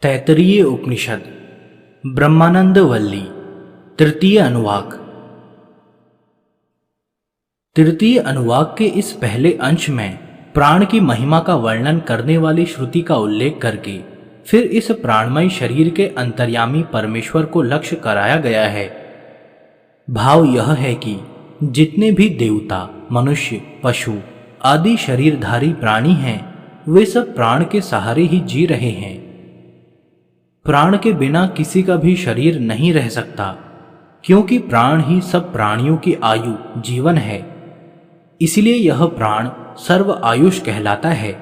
तैत्तिरीय उपनिषद ब्रह्मानंद वल्ली तृतीय अनुवाक। तृतीय अनुवाक के इस पहले अंश में प्राण की महिमा का वर्णन करने वाली श्रुति का उल्लेख करके फिर इस प्राणमय शरीर के अंतर्यामी परमेश्वर को लक्ष्य कराया गया है। भाव यह है कि जितने भी देवता, मनुष्य, पशु आदि शरीरधारी प्राणी हैं वे सब प्राण के सहारे ही जी रहे हैं। प्राण के बिना किसी का भी शरीर नहीं रह सकता, क्योंकि प्राण ही सब प्राणियों की आयु जीवन है। इसलिए यह प्राण सर्व आयुष कहलाता है।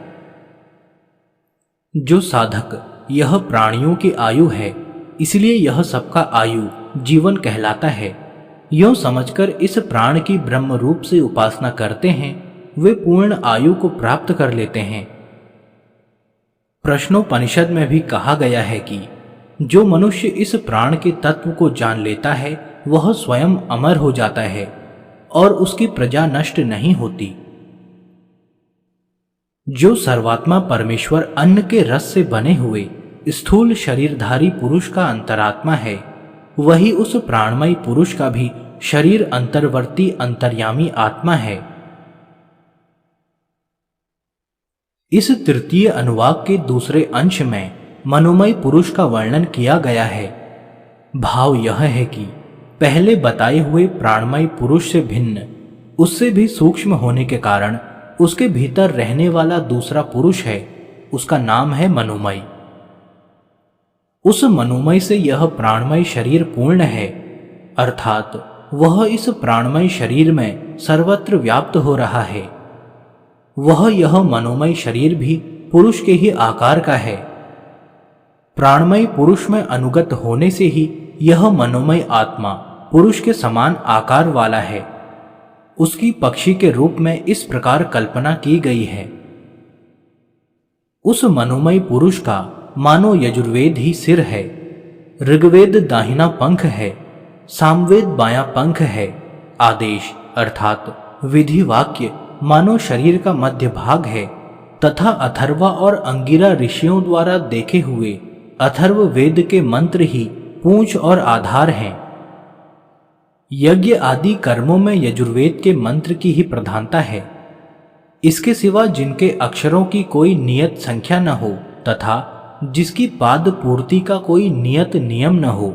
जो साधक यह प्राणियों की आयु है, इसलिए यह सबका आयु जीवन कहलाता है, यूं समझकर इस प्राण की ब्रह्म रूप से उपासना करते हैं वे पूर्ण आयु को प्राप्त कर लेते हैं। प्रश्नोपनिषद में भी कहा गया है कि जो मनुष्य इस प्राण के तत्व को जान लेता है वह स्वयं अमर हो जाता है और उसकी प्रजा नष्ट नहीं होती। जो सर्वात्मा परमेश्वर अन्न के रस से बने हुए स्थूल शरीरधारी पुरुष का अंतरात्मा है, वही उस प्राणमय पुरुष का भी शरीर अंतर्वर्ती अंतर्यामी आत्मा है। इस तृतीय अनुवाक के दूसरे अंश में मनोमय पुरुष का वर्णन किया गया है। भाव यह है कि पहले बताए हुए प्राणमय पुरुष से भिन्न, उससे भी सूक्ष्म होने के कारण उसके भीतर रहने वाला दूसरा पुरुष है, उसका नाम है मनोमय। उस मनोमय से यह प्राणमय शरीर पूर्ण है, अर्थात वह इस प्राणमय शरीर में सर्वत्र व्याप्त हो रहा है। वह यह मनोमय शरीर भी पुरुष के ही आकार का है। प्राणमय पुरुष में अनुगत होने से ही यह मनोमय आत्मा पुरुष के समान आकार वाला है। उसकी पक्षी के रूप में इस प्रकार कल्पना की गई है। उस मनोमय पुरुष का मानो यजुर्वेद ही सिर है, ऋग्वेद दाहिना पंख है, सामवेद बायां पंख है, आदेश अर्थात विधि वाक्य मानो शरीर का मध्य भाग है, तथा अथर्वा और अंगिरा ऋषियों द्वारा देखे हुए अथर्व वेद के मंत्र ही पूंछ और आधार हैं। यज्ञ आदि कर्मों में यजुर्वेद के मंत्र की ही प्रधानता है। इसके सिवा जिनके अक्षरों की कोई नियत संख्या न हो तथा जिसकी पाद पूर्ति का कोई नियत नियम न हो,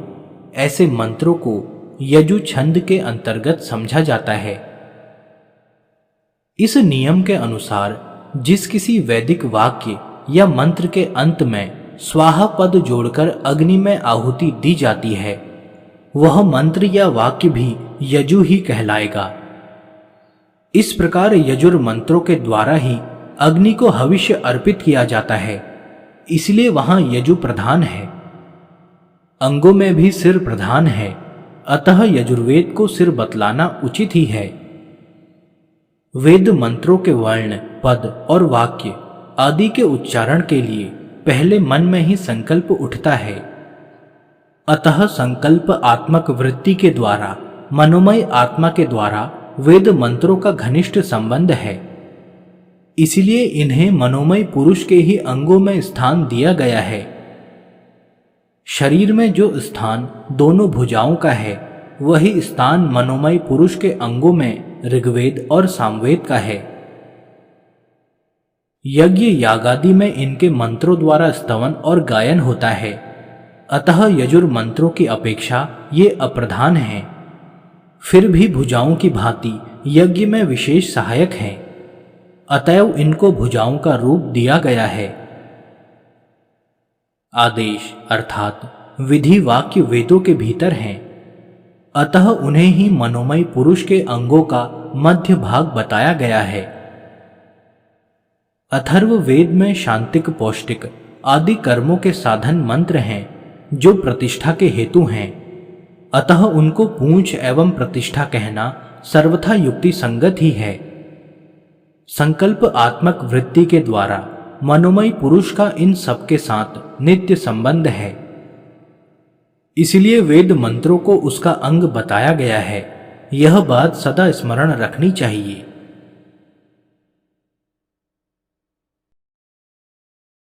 ऐसे मंत्रों को यजु छंद के अंतर्गत समझा जाता है। इस नियम के अनुसार जिस किसी वैदिक वाक्य या मंत्र के अंत में स्वाहा पद जोड़कर अग्नि में आहुति दी जाती है, वह मंत्र या वाक्य भी यजु ही कहलाएगा। इस प्रकार यजुर मंत्रों के द्वारा ही अग्नि को हविष्य अर्पित किया जाता है, इसलिए वहां यजु प्रधान है। अंगों में भी सिर प्रधान है, अतः यजुर्वेद को सिर बतलाना उचित ही है। वेद मंत्रों के वर्ण, पद और वाक्य आदि के उच्चारण के लिए पहले मन में ही संकल्प उठता है। अतः संकल्प आत्मक वृत्ति के द्वारा मनोमय आत्मा के द्वारा वेद मंत्रों का घनिष्ठ संबंध है। इसलिए इन्हें मनोमय पुरुष के ही अंगों में स्थान दिया गया है। शरीर में जो स्थान दोनों भुजाओं का है, वही स्थान मनोमय पुरुष के अंगों में ऋग्वेद और सामवेद का है। यज्ञ यागादि में इनके मंत्रों द्वारा स्तवन और गायन होता है, अतः यजुर मंत्रों की अपेक्षा ये अप्रधान हैं। फिर भी भुजाओं की भांति यज्ञ में विशेष सहायक हैं, अतएव इनको भुजाओं का रूप दिया गया है। आदेश अर्थात विधि वाक्य वेदों के भीतर हैं, अतः उन्हें ही मनोमय पुरुष के अंगों का मध्य भाग बताया गया है। अथर्व वेद में शांतिक, पौष्टिक आदि कर्मों के साधन मंत्र हैं जो प्रतिष्ठा के हेतु हैं, अतः उनको पूंछ एवं प्रतिष्ठा कहना सर्वथा युक्ति संगत ही है। संकल्प आत्मक वृत्ति के द्वारा मनोमय पुरुष का इन सब के साथ नित्य संबंध है, इसलिए वेद मंत्रों को उसका अंग बताया गया है। यह बात सदा स्मरण रखनी चाहिए।